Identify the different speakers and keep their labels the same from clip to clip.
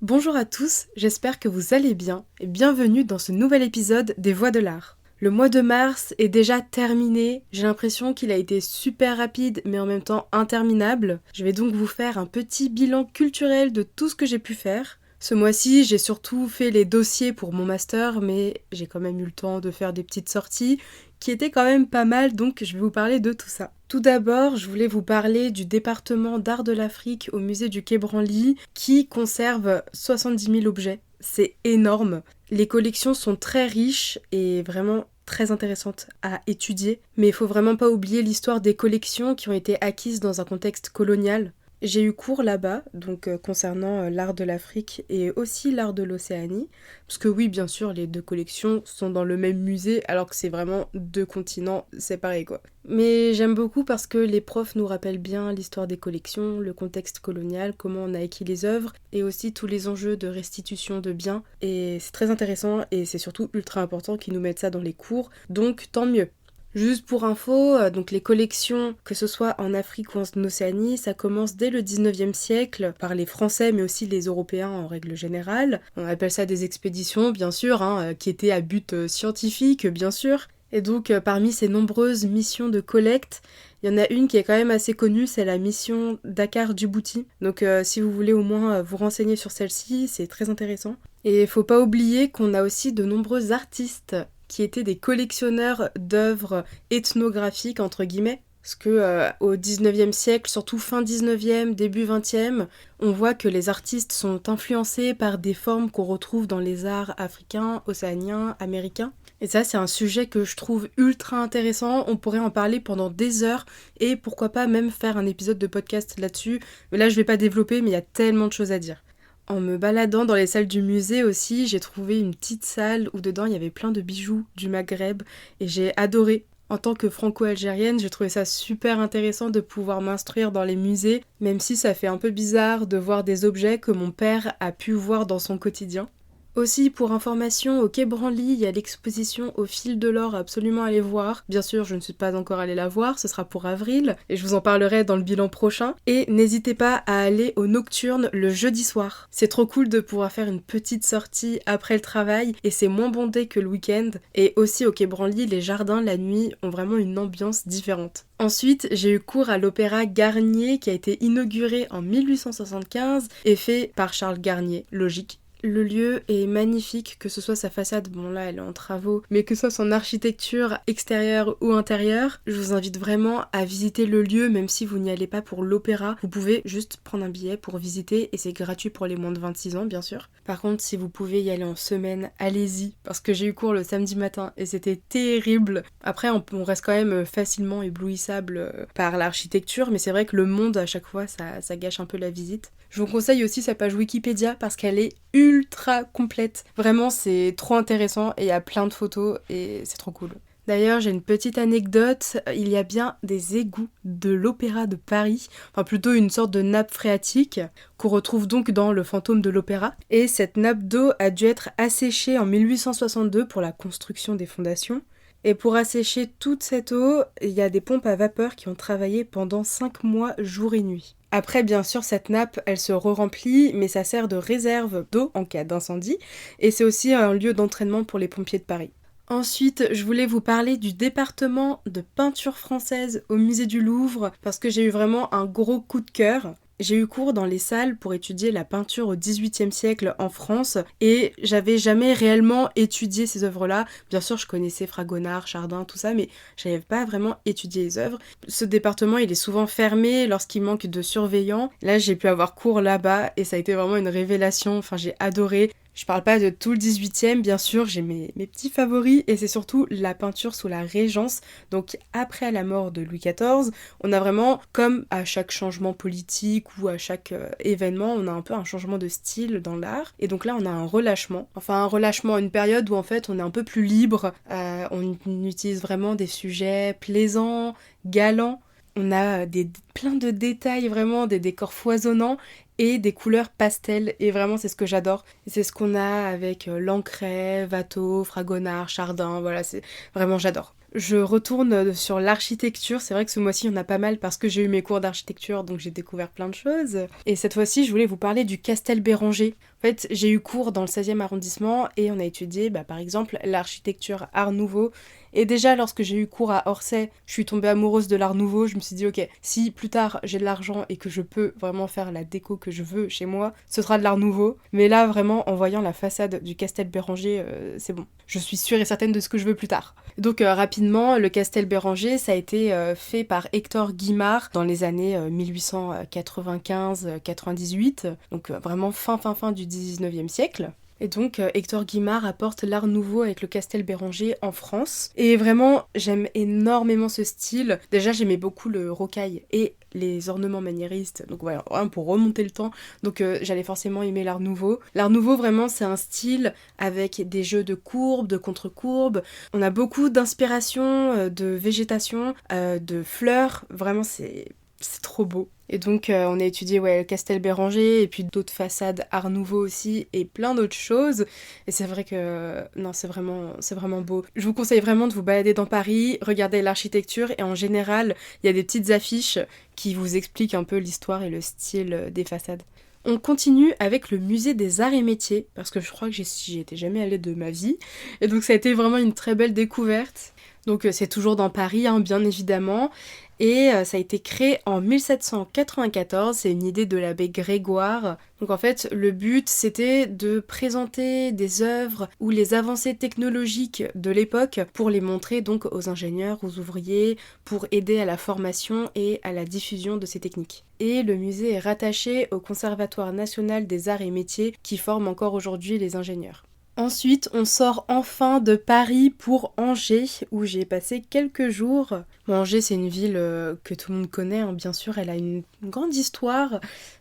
Speaker 1: Bonjour à tous, j'espère que vous allez bien et bienvenue dans ce nouvel épisode des Voix de l'Art. Le mois de mars est déjà terminé, j'ai l'impression qu'il a été super rapide mais en même temps interminable. Je vais donc vous faire un petit bilan culturel de tout ce que j'ai pu faire. Ce mois-ci, j'ai surtout fait les dossiers pour mon master, mais j'ai quand même eu le temps de faire des petites sorties qui étaient quand même pas mal, donc je vais vous parler de tout ça. Tout d'abord, je voulais vous parler du département d'art de l'Afrique au musée du Quai Branly qui conserve 70 000 objets. C'est énorme. Les collections sont très riches et vraiment très intéressantes à étudier, mais il faut vraiment pas oublier l'histoire des collections qui ont été acquises dans un contexte colonial. J'ai eu cours là-bas, donc concernant l'art de l'Afrique et aussi l'art de l'Océanie, parce que oui, bien sûr, les deux collections sont dans le même musée, alors que c'est vraiment deux continents séparés, quoi. Mais j'aime beaucoup parce que les profs nous rappellent bien l'histoire des collections, le contexte colonial, comment on a acquis les œuvres, et aussi tous les enjeux de restitution de biens, et c'est très intéressant, et c'est surtout ultra important qu'ils nous mettent ça dans les cours, donc tant mieux. Juste pour info, donc les collections, que ce soit en Afrique ou en Océanie, ça commence dès le 19e siècle par les Français mais aussi les Européens en règle générale. On appelle ça des expéditions bien sûr, qui étaient à but scientifique bien sûr. Et donc parmi ces nombreuses missions de collecte, il y en a une qui est quand même assez connue, c'est la mission Dakar-Djibouti. Donc si vous voulez au moins vous renseigner sur celle-ci, c'est très intéressant. Et il faut pas oublier qu'on a aussi de nombreux artistes qui étaient des collectionneurs d'œuvres ethnographiques, entre guillemets. Parce que au 19e siècle, surtout fin 19e, début 20e, on voit que les artistes sont influencés par des formes qu'on retrouve dans les arts africains, océaniens, américains. Et ça, c'est un sujet que je trouve ultra intéressant. On pourrait en parler pendant des heures et pourquoi pas même faire un épisode de podcast là-dessus. Mais là, je vais pas développer, mais il y a tellement de choses à dire. En me baladant dans les salles du musée aussi, j'ai trouvé une petite salle où dedans il y avait plein de bijoux du Maghreb et j'ai adoré. En tant que franco-algérienne, j'ai trouvé ça super intéressant de pouvoir m'instruire dans les musées, même si ça fait un peu bizarre de voir des objets que mon père a pu voir dans son quotidien. Aussi, pour information, au Quai Branly, il y a l'exposition Au fil de l'or à absolument aller voir. Bien sûr, je ne suis pas encore allée la voir, ce sera pour avril, et je vous en parlerai dans le bilan prochain. Et n'hésitez pas à aller au Nocturne le jeudi soir. C'est trop cool de pouvoir faire une petite sortie après le travail, et c'est moins bondé que le week-end. Et aussi au Quai Branly, les jardins la nuit ont vraiment une ambiance différente. Ensuite, j'ai eu cours à l'Opéra Garnier qui a été inauguré en 1875 et fait par Charles Garnier, logique. Le lieu est magnifique, que ce soit sa façade, bon là elle est en travaux, mais que ce soit son architecture extérieure ou intérieure, je vous invite vraiment à visiter le lieu, même si vous n'y allez pas pour l'opéra, vous pouvez juste prendre un billet pour visiter et c'est gratuit pour les moins de 26 ans bien sûr. Par contre si vous pouvez y aller en semaine, allez-y, parce que j'ai eu cours le samedi matin et c'était terrible. Après on reste quand même facilement éblouissable par l'architecture, mais c'est vrai que le monde à chaque fois ça gâche un peu la visite. Je vous conseille aussi sa page Wikipédia parce qu'elle est ultra complète. Vraiment, c'est trop intéressant et il y a plein de photos et c'est trop cool. D'ailleurs, j'ai une petite anecdote, il y a bien des égouts de l'Opéra de Paris, enfin plutôt une sorte de nappe phréatique qu'on retrouve donc dans Le Fantôme de l'Opéra. Et cette nappe d'eau a dû être asséchée en 1862 pour la construction des fondations. Et pour assécher toute cette eau, il y a des pompes à vapeur qui ont travaillé pendant 5 mois jour et nuit. Après, bien sûr, cette nappe, elle se re-remplit, mais ça sert de réserve d'eau en cas d'incendie, et c'est aussi un lieu d'entraînement pour les pompiers de Paris. Ensuite, je voulais vous parler du département de peinture française au musée du Louvre, parce que j'ai eu vraiment un gros coup de cœur. J'ai eu cours dans les salles pour étudier la peinture au XVIIIe siècle en France et j'avais jamais réellement étudié ces œuvres-là. Bien sûr, je connaissais Fragonard, Chardin, tout ça, mais j'avais pas vraiment étudié les œuvres. Ce département, il est souvent fermé lorsqu'il manque de surveillants. Là, j'ai pu avoir cours là-bas et ça a été vraiment une révélation. Enfin, j'ai adoré. Je parle pas de tout le 18e, bien sûr, j'ai mes petits favoris, et c'est surtout la peinture sous la Régence. Donc après la mort de Louis XIV, on a vraiment, comme à chaque changement politique ou à chaque événement, on a un peu un changement de style dans l'art. Et donc là, on a un relâchement. Enfin, un relâchement à une période où en fait, on est un peu plus libre. On utilise vraiment des sujets plaisants, galants. On a plein de détails, vraiment, des décors foisonnants. et des couleurs pastel. Et vraiment, c'est ce que j'adore. Et c'est ce qu'on a avec Lancret, Watteau, Fragonard, Chardin. Voilà, c'est vraiment, j'adore. Je retourne sur l'architecture, c'est vrai que ce mois-ci il y en a pas mal parce que j'ai eu mes cours d'architecture donc j'ai découvert plein de choses. Et cette fois-ci je voulais vous parler du Castel Béranger. En fait j'ai eu cours dans le 16e arrondissement et on a étudié par exemple l'architecture Art Nouveau. Et déjà lorsque j'ai eu cours à Orsay, je suis tombée amoureuse de l'Art Nouveau, je me suis dit ok, si plus tard j'ai de l'argent et que je peux vraiment faire la déco que je veux chez moi, ce sera de l'Art Nouveau. Mais là vraiment en voyant la façade du Castel Béranger, c'est bon. Je suis sûre et certaine de ce que je veux plus tard. Donc rapidement, le Castel Béranger, ça a été fait par Hector Guimard dans les années 1895-98, donc vraiment fin du 19e siècle. Et donc Hector Guimard apporte l'art nouveau avec le Castel Béranger en France. Et vraiment, j'aime énormément ce style. Déjà, j'aimais beaucoup le rocaille et les ornements maniéristes. Donc voilà, vraiment pour remonter le temps. Donc j'allais forcément aimer l'art nouveau. L'art nouveau, vraiment, c'est un style avec des jeux de courbes, de contre-courbes. On a beaucoup d'inspiration, de végétation, de fleurs. Vraiment, c'est trop beau. Et donc on a étudié le Castel Béranger et puis d'autres façades Art Nouveau aussi et plein d'autres choses. Et c'est vrai que non, c'est vraiment beau. Je vous conseille vraiment de vous balader dans Paris, regarder l'architecture et en général, il y a des petites affiches qui vous expliquent un peu l'histoire et le style des façades. On continue avec le musée des arts et métiers, parce que je crois que j'y étais jamais allée de ma vie. Et donc ça a été vraiment une très belle découverte. Donc c'est toujours dans Paris, bien évidemment. Et ça a été créé en 1794, c'est une idée de l'abbé Grégoire. Donc en fait, le but c'était de présenter des œuvres ou les avancées technologiques de l'époque pour les montrer donc aux ingénieurs, aux ouvriers, pour aider à la formation et à la diffusion de ces techniques. Et le musée est rattaché au Conservatoire national des arts et métiers qui forme encore aujourd'hui les ingénieurs. Ensuite, on sort enfin de Paris pour Angers, où j'ai passé quelques jours. Bon, Angers, c'est une ville que tout le monde connaît, bien sûr. Elle a une grande histoire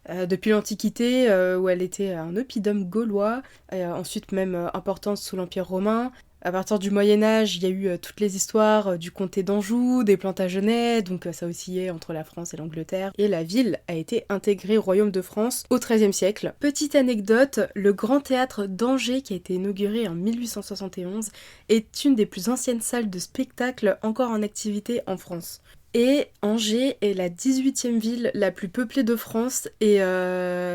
Speaker 1: depuis l'Antiquité, où elle était un oppidum gaulois, ensuite même importante sous l'Empire romain. À partir du Moyen-Âge, il y a eu toutes les histoires du comté d'Anjou, des Plantagenets, donc ça oscillait entre la France et l'Angleterre. Et la ville a été intégrée au royaume de France au XIIIe siècle. Petite anecdote, le Grand Théâtre d'Angers, qui a été inauguré en 1871, est une des plus anciennes salles de spectacle encore en activité en France. Et Angers est la 18e ville la plus peuplée de France, et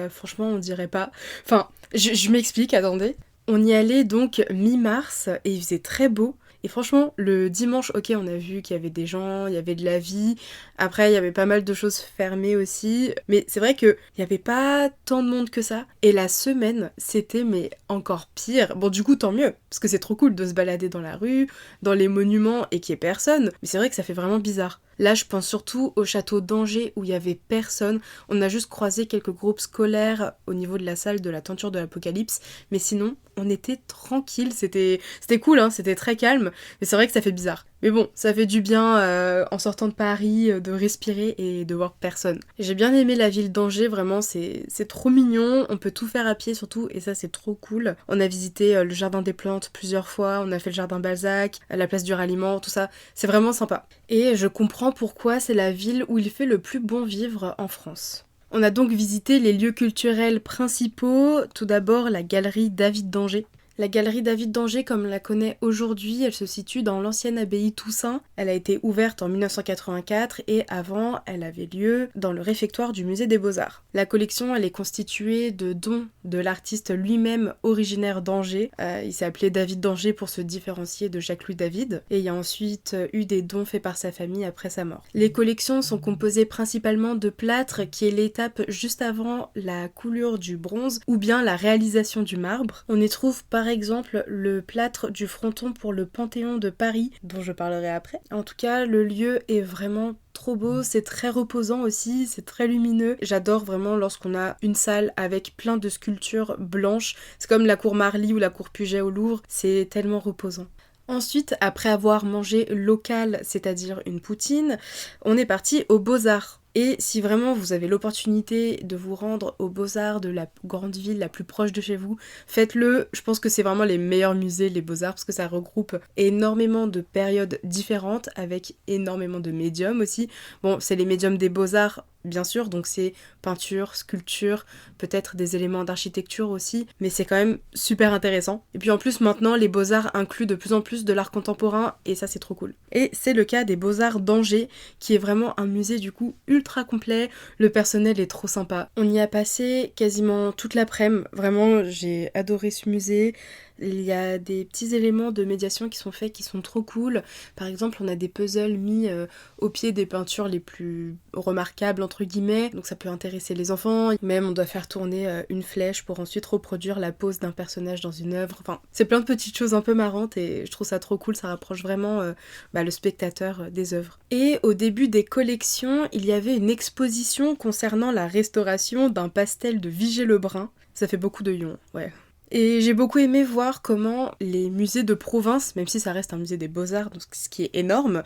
Speaker 1: franchement on dirait pas. Enfin, je m'explique, attendez. On y allait donc mi-mars et il faisait très beau. Et franchement, le dimanche, ok, on a vu qu'il y avait des gens, il y avait de la vie. Après, il y avait pas mal de choses fermées aussi. Mais c'est vrai qu'il n'y avait pas tant de monde que ça. Et la semaine, c'était mais encore pire. Bon, du coup, tant mieux. Parce que c'est trop cool de se balader dans la rue, dans les monuments et qu'il n'y ait personne. Mais c'est vrai que ça fait vraiment bizarre. Là, je pense surtout au château d'Angers où il y avait personne. On a juste croisé quelques groupes scolaires au niveau de la salle de la tenture de l'Apocalypse. Mais sinon, on était tranquille. C'était cool, c'était très calme. Mais c'est vrai que ça fait bizarre. Mais bon, ça fait du bien en sortant de Paris, de respirer et de voir personne. J'ai bien aimé la ville d'Angers, vraiment, c'est trop mignon. On peut tout faire à pied surtout, et ça c'est trop cool. On a visité le jardin des plantes plusieurs fois, on a fait le jardin Balzac, la place du ralliement, tout ça. C'est vraiment sympa. Et je comprends pourquoi c'est la ville où il fait le plus bon vivre en France. On a donc visité les lieux culturels principaux. Tout d'abord, la galerie David d'Angers. La galerie David d'Angers, comme on la connaît aujourd'hui, elle se situe dans l'ancienne abbaye Toussaint. Elle a été ouverte en 1984 et avant, elle avait lieu dans le réfectoire du musée des Beaux-Arts. La collection, elle est constituée de dons de l'artiste lui-même originaire d'Angers. Il s'est appelé David d'Angers pour se différencier de Jacques-Louis David. Et il y a ensuite eu des dons faits par sa famille après sa mort. Les collections sont composées principalement de plâtre, qui est l'étape juste avant la coulure du bronze ou bien la réalisation du marbre. On y trouve par exemple le plâtre du fronton pour le Panthéon de Paris, dont je parlerai après. En tout cas, le lieu est vraiment trop beau, c'est très reposant aussi, c'est très lumineux. J'adore vraiment lorsqu'on a une salle avec plein de sculptures blanches. C'est comme la cour Marly ou la cour Puget au Louvre, c'est tellement reposant. Ensuite, après avoir mangé local, c'est-à-dire une poutine, on est parti aux Beaux-Arts. Et si vraiment vous avez l'opportunité de vous rendre aux Beaux-Arts de la grande ville la plus proche de chez vous, faites-le. Je pense que c'est vraiment les meilleurs musées, les Beaux-Arts, parce que ça regroupe énormément de périodes différentes, avec énormément de médiums aussi. Bon, c'est les médiums des Beaux-Arts, bien sûr, donc c'est peinture, sculpture, peut-être des éléments d'architecture aussi, mais c'est quand même super intéressant. Et puis en plus, maintenant, les Beaux-Arts incluent de plus en plus de l'art contemporain, et ça c'est trop cool. Et c'est le cas des Beaux-Arts d'Angers, qui est vraiment un musée du coup ultra complet, le personnel est trop sympa. On y a passé quasiment toute l'après-midi, vraiment j'ai adoré ce musée. Il y a des petits éléments de médiation qui sont faits qui sont trop cool. Par exemple, on a des puzzles mis au pied des peintures les plus remarquables entre guillemets, donc ça peut intéresser les enfants. Même on doit faire tourner une flèche pour ensuite reproduire la pose d'un personnage dans une œuvre. Enfin, c'est plein de petites choses un peu marrantes et je trouve ça trop cool, ça rapproche vraiment le spectateur des œuvres. Et au début des collections, il y avait une exposition concernant la restauration d'un pastel de Vigée-Lebrun. Ça fait beaucoup de yon, ouais. Et j'ai beaucoup aimé voir comment les musées de province, même si ça reste un musée des Beaux-Arts, donc ce qui est énorme,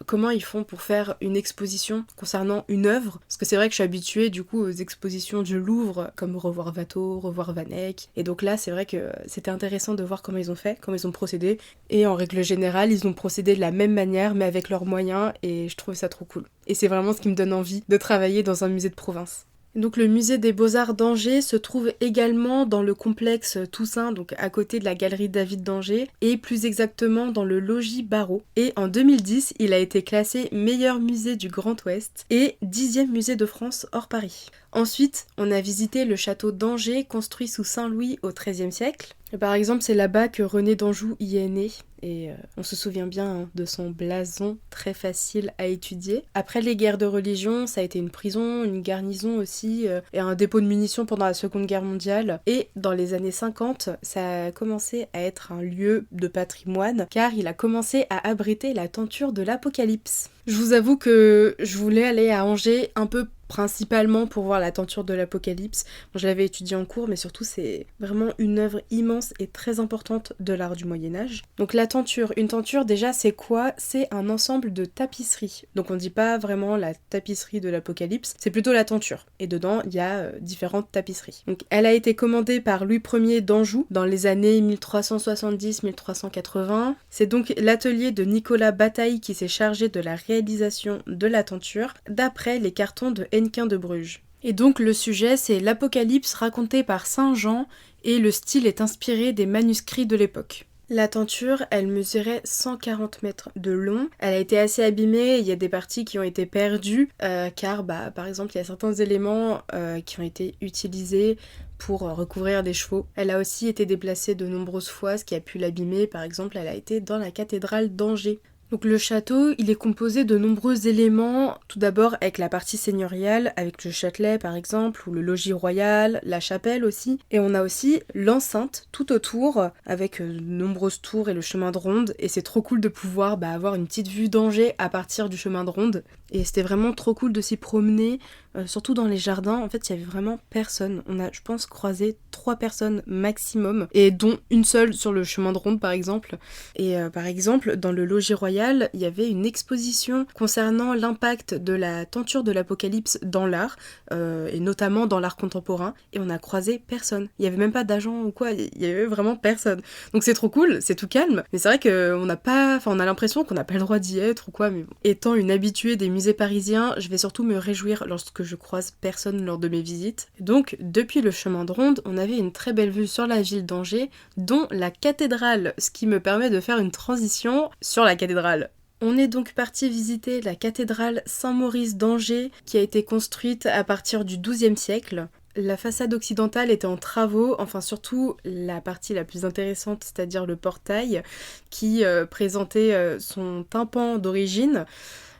Speaker 1: comment ils font pour faire une exposition concernant une œuvre. Parce que c'est vrai que je suis habituée du coup aux expositions du Louvre, comme Revoir Watteau, Revoir Van Eyck. Et donc là, c'est vrai que c'était intéressant de voir comment ils ont fait, comment ils ont procédé. Et en règle générale, ils ont procédé de la même manière, mais avec leurs moyens, et je trouve ça trop cool. Et c'est vraiment ce qui me donne envie de travailler dans un musée de province. Donc le musée des Beaux-Arts d'Angers se trouve également dans le complexe Toussaint, donc à côté de la galerie David d'Angers, et plus exactement dans le logis Barrault. Et en 2010, il a été classé meilleur musée du Grand Ouest et 10e musée de France hors Paris. Ensuite, on a visité le château d'Angers, construit sous Saint-Louis au XIIIe siècle. Et par exemple, c'est là-bas que René d'Anjou y est né, et on se souvient bien de son blason très facile à étudier. Après les guerres de religion, ça a été une prison, une garnison aussi, et un dépôt de munitions pendant la Seconde Guerre mondiale. Et dans les années 50, ça a commencé à être un lieu de patrimoine, car il a commencé à abriter la tenture de l'Apocalypse. Je vous avoue que je voulais aller à Angers un peu principalement pour voir la tenture de l'Apocalypse. Bon, je l'avais étudié en cours, mais surtout c'est vraiment une œuvre immense et très importante de l'art du Moyen-Âge. Donc la tenture, une tenture déjà c'est quoi? C'est un ensemble de tapisseries. Donc on dit pas vraiment la tapisserie de l'Apocalypse, c'est plutôt la tenture. Et dedans il y a différentes tapisseries. Donc elle a été commandée par Louis Ier d'Anjou dans les années 1370-1380. C'est donc l'atelier de Nicolas Bataille qui s'est chargé de la réalisation de la tenture, d'après les cartons de Hennequin de Bruges. Et donc le sujet c'est l'Apocalypse raconté par Saint Jean et le style est inspiré des manuscrits de l'époque. La tenture, elle mesurait 140 mètres de long. Elle a été assez abîmée, il y a des parties qui ont été perdues, car par exemple il y a certains éléments qui ont été utilisés pour recouvrir des chevaux. Elle a aussi été déplacée de nombreuses fois, ce qui a pu l'abîmer. Par exemple, elle a été dans la cathédrale d'Angers. Donc le château, il est composé de nombreux éléments, tout d'abord avec la partie seigneuriale, avec le châtelet par exemple, ou le logis royal, la chapelle aussi, et on a aussi l'enceinte tout autour, avec de nombreuses tours et le chemin de ronde, et c'est trop cool de pouvoir avoir une petite vue d'Angers à partir du chemin de ronde, et c'était vraiment trop cool de s'y promener, surtout dans les jardins. En fait il y avait vraiment personne, on a je pense croisé 3 personnes maximum, et dont une seule sur le chemin de ronde par exemple, et par exemple dans le logis royal, il y avait une exposition concernant l'impact de la tenture de l'Apocalypse dans l'art, et notamment dans l'art contemporain, et on a croisé personne. Il n'y avait même pas d'agent ou quoi, il y avait vraiment personne. Donc c'est trop cool, c'est tout calme, mais c'est vrai qu'on n'a pas, on a l'impression qu'on n'a pas le droit d'y être ou quoi, mais bon. Étant une habituée des musées parisiens, je vais surtout me réjouir lorsque je croise personne lors de mes visites. Donc depuis le chemin de ronde, on avait une très belle vue sur la ville d'Angers, dont la cathédrale, ce qui me permet de faire une transition sur la cathédrale. On est donc parti visiter la cathédrale Saint-Maurice d'Angers qui a été construite à partir du XIIe siècle. La façade occidentale était en travaux, enfin surtout la partie la plus intéressante, c'est-à-dire le portail qui présentait son tympan d'origine.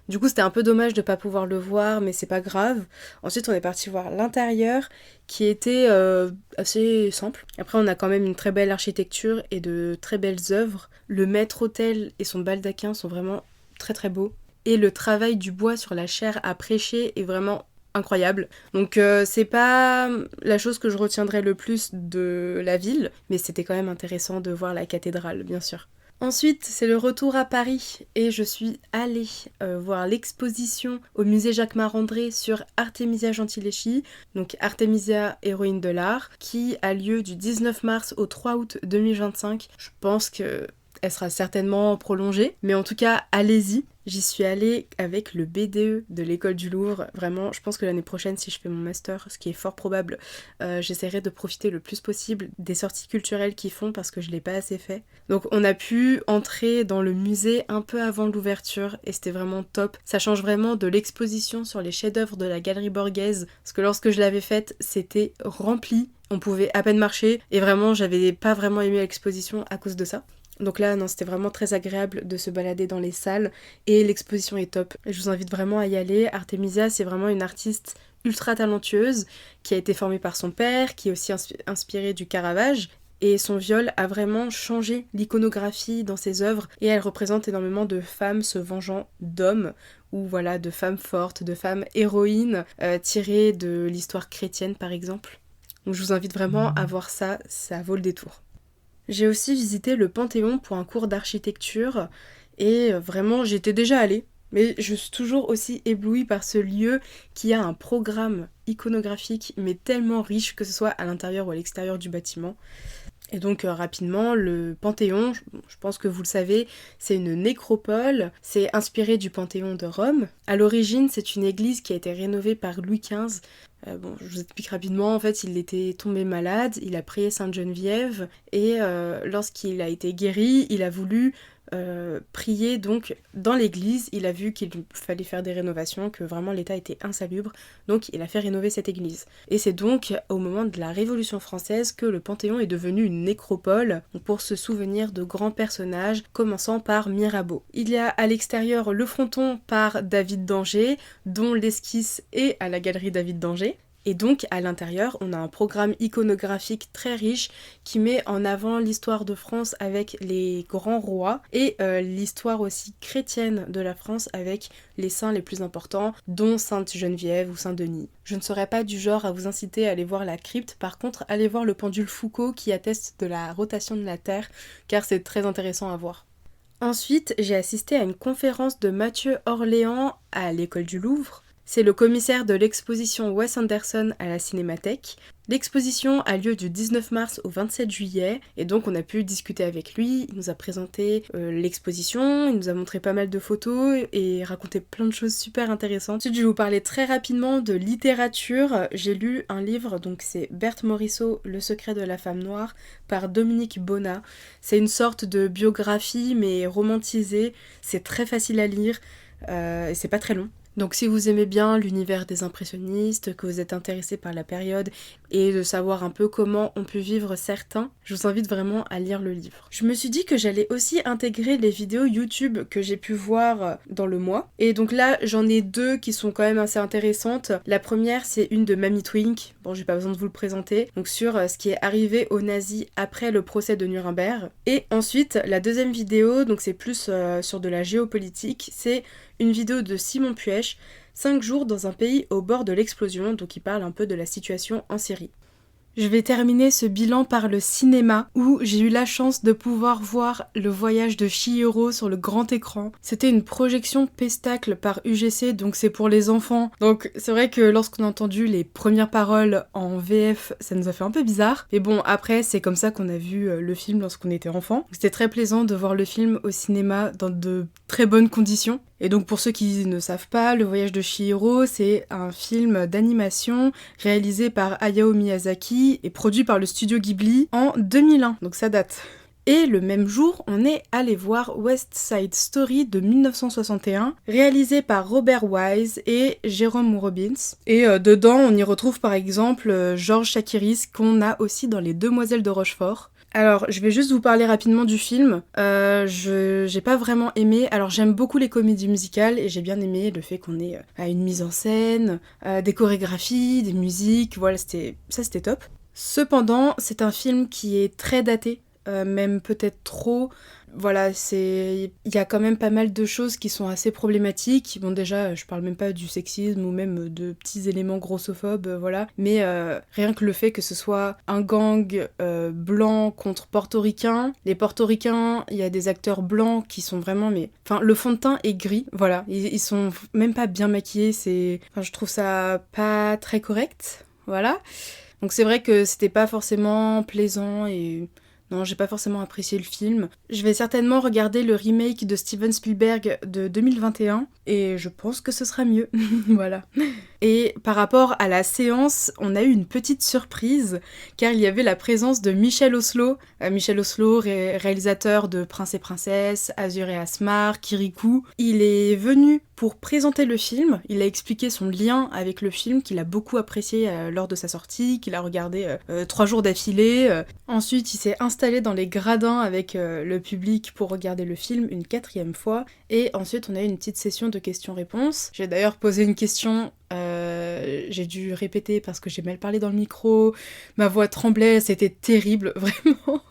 Speaker 1: Du coup c'était un peu dommage de ne pas pouvoir le voir, mais c'est pas grave. Ensuite on est parti voir l'intérieur qui était assez simple. Après on a quand même une très belle architecture et de très belles œuvres. Le maître-autel et son baldaquin sont vraiment très très beaux. Et le travail du bois sur la chaire à prêcher est vraiment incroyable. Donc c'est pas la chose que je retiendrai le plus de la ville, mais c'était quand même intéressant de voir la cathédrale, bien sûr. Ensuite, c'est le retour à Paris et je suis allée voir l'exposition au musée Jacques Marandré sur Artemisia Gentileschi, donc Artemisia, héroïne de l'art, qui a lieu du 19 mars au 3 août 2025. Je pense que elle sera certainement prolongée, mais en tout cas, allez-y. J'y suis allée avec le BDE de l'école du Louvre. Vraiment, je pense que l'année prochaine, si je fais mon master, ce qui est fort probable, j'essaierai de profiter le plus possible des sorties culturelles qu'ils font parce que je l'ai pas assez fait. Donc on a pu entrer dans le musée un peu avant l'ouverture et c'était vraiment top. Ça change vraiment de l'exposition sur les chefs-d'œuvre de la Galerie Borghese parce que lorsque je l'avais faite, c'était rempli. On pouvait à peine marcher et vraiment, j'avais pas vraiment aimé l'exposition à cause de ça. Donc là, non, c'était vraiment très agréable de se balader dans les salles et l'exposition est top. Je vous invite vraiment à y aller. Artemisia, c'est vraiment une artiste ultra talentueuse qui a été formée par son père, qui est aussi inspirée du Caravage. Et son viol a vraiment changé l'iconographie dans ses œuvres et elle représente énormément de femmes se vengeant d'hommes ou voilà, de femmes fortes, de femmes héroïnes tirées de l'histoire chrétienne par exemple. Donc je vous invite vraiment à voir ça, ça vaut le détour. J'ai aussi visité le Panthéon pour un cours d'architecture et vraiment j'étais déjà allée, mais je suis toujours aussi éblouie par ce lieu qui a un programme iconographique mais tellement riche que ce soit à l'intérieur ou à l'extérieur du bâtiment. Et donc rapidement, le Panthéon, je pense que vous le savez, c'est une nécropole, c'est inspiré du Panthéon de Rome. À l'origine, c'est une église qui a été rénovée par Louis XV. Je vous explique rapidement, en fait, il était tombé malade, il a prié Sainte Geneviève, et lorsqu'il a été guéri, il a voulu prier donc dans l'église, il a vu qu'il fallait faire des rénovations, que vraiment l'état était insalubre, donc il a fait rénover cette église. Et c'est donc au moment de la Révolution française que le Panthéon est devenu une nécropole pour se souvenir de grands personnages, commençant par Mirabeau. Il y a à l'extérieur le fronton par David d'Angers, dont l'esquisse est à la galerie David d'Angers. Et donc à l'intérieur, on a un programme iconographique très riche qui met en avant l'histoire de France avec les grands rois et l'histoire aussi chrétienne de la France avec les saints les plus importants, dont Sainte Geneviève ou Saint Denis. Je ne serais pas du genre à vous inciter à aller voir la crypte, par contre allez voir le pendule Foucault qui atteste de la rotation de la Terre, car c'est très intéressant à voir. Ensuite, j'ai assisté à une conférence de Mathieu Orléans à l'école du Louvre. C'est le commissaire de l'exposition Wes Anderson à la Cinémathèque. L'exposition a lieu du 19 mars au 27 juillet et donc on a pu discuter avec lui, il nous a présenté l'exposition, il nous a montré pas mal de photos et raconté plein de choses super intéressantes. Ensuite je vais vous parler très rapidement de littérature. J'ai lu un livre, donc c'est Berthe Morisot, Le secret de la femme noire par Dominique Bonnat. C'est une sorte de biographie mais romantisée, c'est très facile à lire et c'est pas très long. Donc si vous aimez bien l'univers des impressionnistes, que vous êtes intéressé par la période et de savoir un peu comment ont pu vivre certains, je vous invite vraiment à lire le livre. Je me suis dit que j'allais aussi intégrer les vidéos YouTube que j'ai pu voir dans le mois. Et donc là, j'en ai deux qui sont quand même assez intéressantes. La première, c'est une de Mamie Twink. Bon, j'ai pas besoin de vous le présenter. Donc sur ce qui est arrivé aux nazis après le procès de Nuremberg. Et ensuite, la deuxième vidéo, donc c'est plus sur de la géopolitique, c'est une vidéo de Simon Puech, 5 jours dans un pays au bord de l'explosion, donc il parle un peu de la situation en Syrie. Je vais terminer ce bilan par le cinéma où j'ai eu la chance de pouvoir voir Le Voyage de Chihiro sur le grand écran. C'était une projection pestacle par UGC, donc c'est pour les enfants. Donc c'est vrai que lorsqu'on a entendu les premières paroles en VF, ça nous a fait un peu bizarre. Mais bon, après c'est comme ça qu'on a vu le film lorsqu'on était enfant. C'était très plaisant de voir le film au cinéma dans de très bonnes conditions. Et donc pour ceux qui ne savent pas, Le Voyage de Chihiro, c'est un film d'animation réalisé par Hayao Miyazaki et produit par le studio Ghibli en 2001, donc ça date. Et le même jour, on est allé voir West Side Story de 1961, réalisé par Robert Wise et Jerome Robbins. Et dedans, on y retrouve par exemple Georges Chakiris, qu'on a aussi dans Les Demoiselles de Rochefort. Alors, je vais juste vous parler rapidement du film. J'ai pas vraiment aimé. Alors, j'aime beaucoup les comédies musicales et j'ai bien aimé le fait qu'on ait une mise en scène, des chorégraphies, des musiques. Voilà, c'était top. Cependant, c'est un film qui est très daté. même peut-être trop. Voilà, il y a quand même pas mal de choses qui sont assez problématiques. Bon, déjà, je parle même pas du sexisme ou même de petits éléments grossophobes, voilà. Mais rien que le fait que ce soit un gang blanc contre portoricains. Les portoricains, il y a des acteurs blancs qui sont vraiment, mais... Enfin, le fond de teint est gris, voilà. Ils sont même pas bien maquillés, Enfin, je trouve ça pas très correct, voilà. Donc c'est vrai que c'était pas forcément plaisant et... Non, j'ai pas forcément apprécié le film. Je vais certainement regarder le remake de Steven Spielberg de 2021 et je pense que ce sera mieux. Voilà. Et par rapport à la séance, on a eu une petite surprise car il y avait la présence de Michel Oslo. Michel Oslo, réalisateur de Prince et Princesse, Azur et Asmar, Kirikou. Il est venu pour présenter le film. Il a expliqué son lien avec le film qu'il a beaucoup apprécié lors de sa sortie, qu'il a regardé 3 jours d'affilée. Ensuite, il s'est installé dans les gradins avec le public pour regarder le film une 4e fois. Et ensuite, on a eu une petite session de questions-réponses. J'ai d'ailleurs posé une question, j'ai dû répéter parce que j'ai mal parlé dans le micro, ma voix tremblait, c'était terrible, vraiment.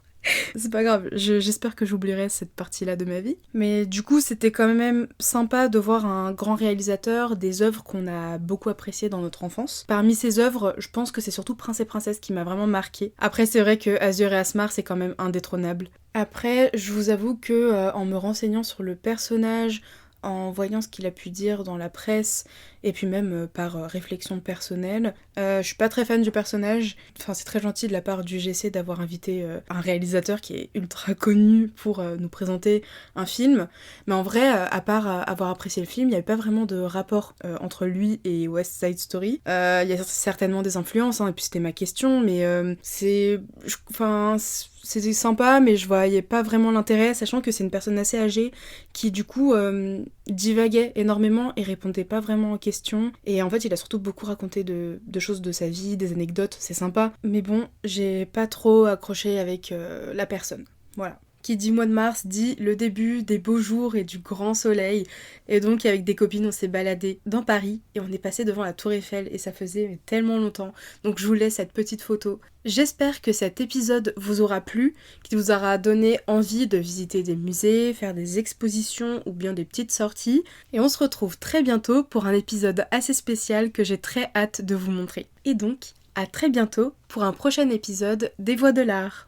Speaker 1: C'est pas grave, j'espère que j'oublierai cette partie-là de ma vie. Mais du coup, c'était quand même sympa de voir un grand réalisateur, des œuvres qu'on a beaucoup appréciées dans notre enfance. Parmi ces œuvres, je pense que c'est surtout Prince et Princesse qui m'a vraiment marqué. Après, c'est vrai que Azur et Asmar, c'est quand même indétrônable. Après, je vous avoue que en me renseignant sur le personnage, en voyant ce qu'il a pu dire dans la presse, et puis même par réflexion personnelle. Je suis pas très fan du personnage, enfin c'est très gentil de la part du GC d'avoir invité un réalisateur qui est ultra connu pour nous présenter un film, mais en vrai, à part avoir apprécié le film, il n'y avait pas vraiment de rapport entre lui et West Side Story. Il y a certainement des influences, hein, et puis c'était ma question, mais c'était sympa, mais je voyais pas vraiment l'intérêt, sachant que c'est une personne assez âgée qui du coup divaguait énormément et répondait pas vraiment aux questions. Et en fait, il a surtout beaucoup raconté de choses de sa vie, des anecdotes, c'est sympa. Mais bon, j'ai pas trop accroché avec la personne. Voilà. Qui dit mois de mars dit le début des beaux jours et du grand soleil. Et donc avec des copines on s'est baladé dans Paris et on est passé devant la Tour Eiffel et ça faisait tellement longtemps. Donc je vous laisse cette petite photo. J'espère que cet épisode vous aura plu, qu'il vous aura donné envie de visiter des musées, faire des expositions ou bien des petites sorties. Et on se retrouve très bientôt pour un épisode assez spécial que j'ai très hâte de vous montrer. Et donc, à très bientôt pour un prochain épisode des Voix de l'Art.